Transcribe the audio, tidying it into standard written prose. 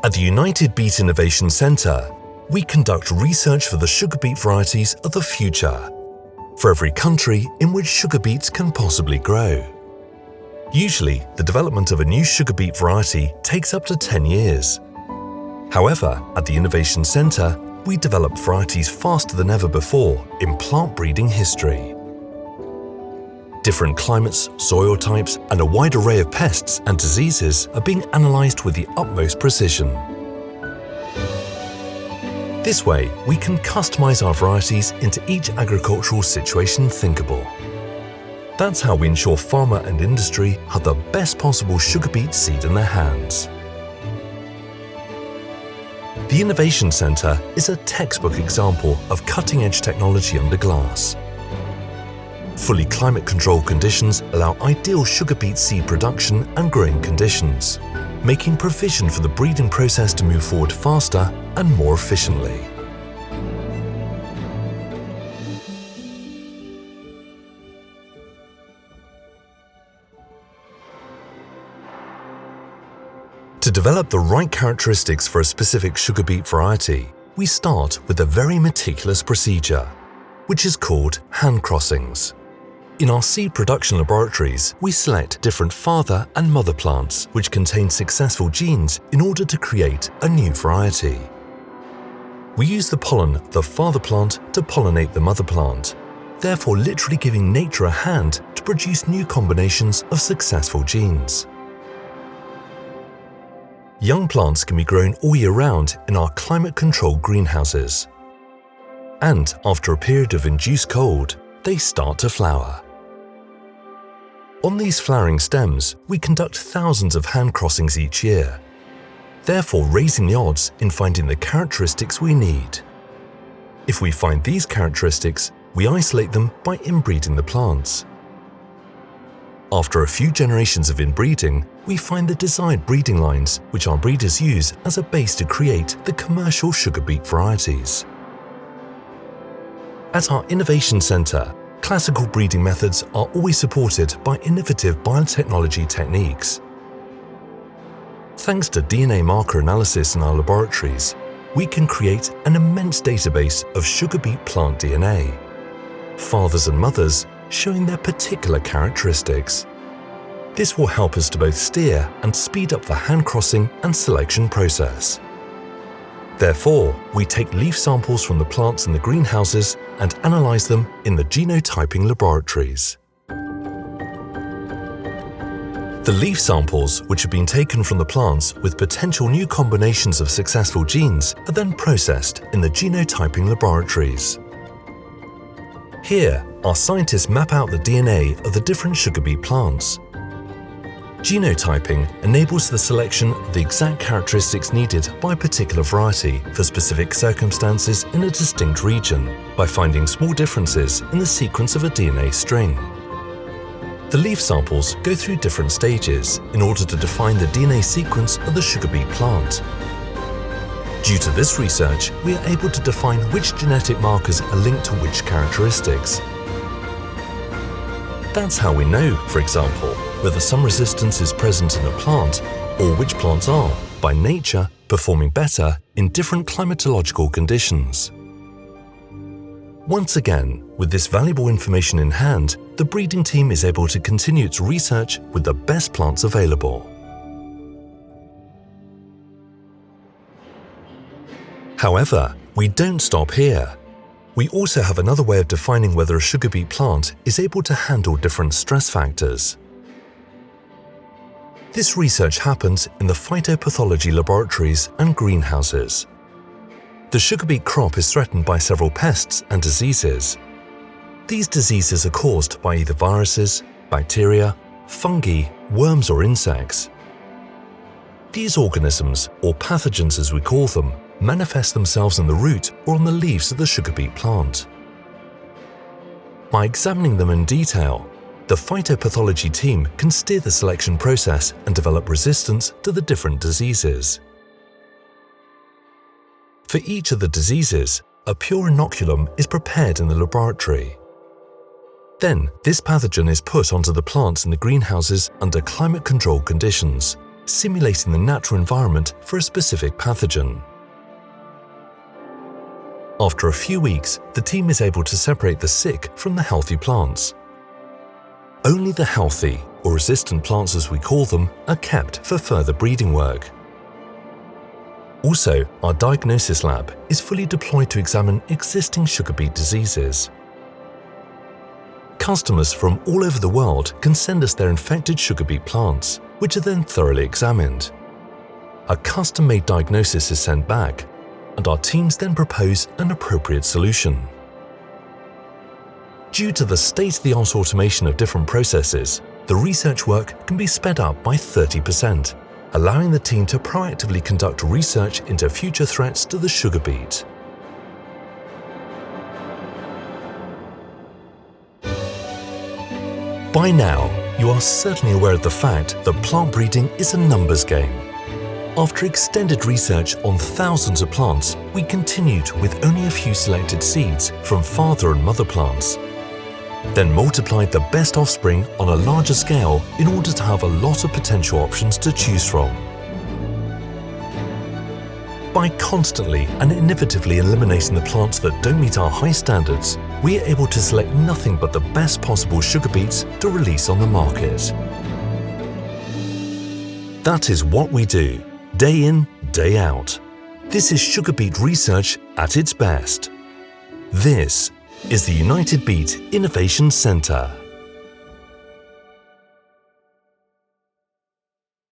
At the United Beet Innovation Center, we conduct research for the sugar beet varieties of the future, for every country in which sugar beets can possibly grow. Usually, the development of a new sugar beet variety takes up to 10 years. However, at the Innovation Center, we develop varieties faster than ever before in plant breeding history. Different climates, soil types, and a wide array of pests and diseases are being analyzed with the utmost precision. This way, we can customize our varieties into each agricultural situation thinkable. That's how we ensure farmer and industry have the best possible sugar beet seed in their hands. The Innovation Center is a textbook example of cutting-edge technology under glass. Fully climate-controlled conditions allow ideal sugar beet seed production and growing conditions, making provision for the breeding process to move forward faster and more efficiently. To develop the right characteristics for a specific sugar beet variety, we start with a very meticulous procedure, which is called hand crossings. In our seed production laboratories, we select different father and mother plants which contain successful genes in order to create a new variety. We use the pollen of the father plant to pollinate the mother plant, therefore literally giving nature a hand to produce new combinations of successful genes. Young plants can be grown all year round in our climate-controlled greenhouses. And after a period of induced cold, they start to flower. On these flowering stems, we conduct thousands of hand crossings each year, therefore raising the odds in finding the characteristics we need. If we find these characteristics, we isolate them by inbreeding the plants. After a few generations of inbreeding, we find the desired breeding lines which our breeders use as a base to create the commercial sugar beet varieties. At our Innovation Center, classical breeding methods are always supported by innovative biotechnology techniques. Thanks to DNA marker analysis in our laboratories, we can create an immense database of sugar beet plant DNA, fathers and mothers showing their particular characteristics. This will help us to both steer and speed up the hand crossing and selection process. Therefore, we take leaf samples from the plants in the greenhouses and analyze them in the genotyping laboratories. The leaf samples, which have been taken from the plants with potential new combinations of successful genes, are then processed in the genotyping laboratories. Here, our scientists map out the DNA of the different sugar beet plants. Genotyping enables the selection of the exact characteristics needed by a particular variety for specific circumstances in a distinct region by finding small differences in the sequence of a DNA string. The leaf samples go through different stages in order to define the DNA sequence of the sugar beet plant. Due to this research, we are able to define which genetic markers are linked to which characteristics. That's how we know, for example, whether some resistance is present in a plant or which plants are, by nature, performing better in different climatological conditions. Once again, with this valuable information in hand, the breeding team is able to continue its research with the best plants available. However, we don't stop here. We also have another way of defining whether a sugar beet plant is able to handle different stress factors. This research happens in the phytopathology laboratories and greenhouses. The sugar beet crop is threatened by several pests and diseases. These diseases are caused by either viruses, bacteria, fungi, worms or insects. These organisms, or pathogens as we call them, manifest themselves in the root or on the leaves of the sugar beet plant. By examining them in detail, the phytopathology team can steer the selection process and develop resistance to the different diseases. For each of the diseases, a pure inoculum is prepared in the laboratory. Then, this pathogen is put onto the plants in the greenhouses under climate-controlled conditions, simulating the natural environment for a specific pathogen. After a few weeks, the team is able to separate the sick from the healthy plants. Only the healthy, or resistant plants as we call them, are kept for further breeding work. Also, our diagnosis lab is fully deployed to examine existing sugar beet diseases. Customers from all over the world can send us their infected sugar beet plants, which are then thoroughly examined. A custom-made diagnosis is sent back, and our teams then propose an appropriate solution. Due to the state-of-the-art automation of different processes, the research work can be sped up by 30%, allowing the team to proactively conduct research into future threats to the sugar beet. By now, you are certainly aware of the fact that plant breeding is a numbers game. After extended research on thousands of plants, we continued with only a few selected seeds from father and mother plants, then multiplied the best offspring on a larger scale in order to have a lot of potential options to choose from. By constantly and innovatively eliminating the plants that don't meet our high standards, we are able to select nothing but the best possible sugar beets to release on the market. That is what we do, day in, day out. This is sugar beet research at its best. This is the United Beet Innovation Center.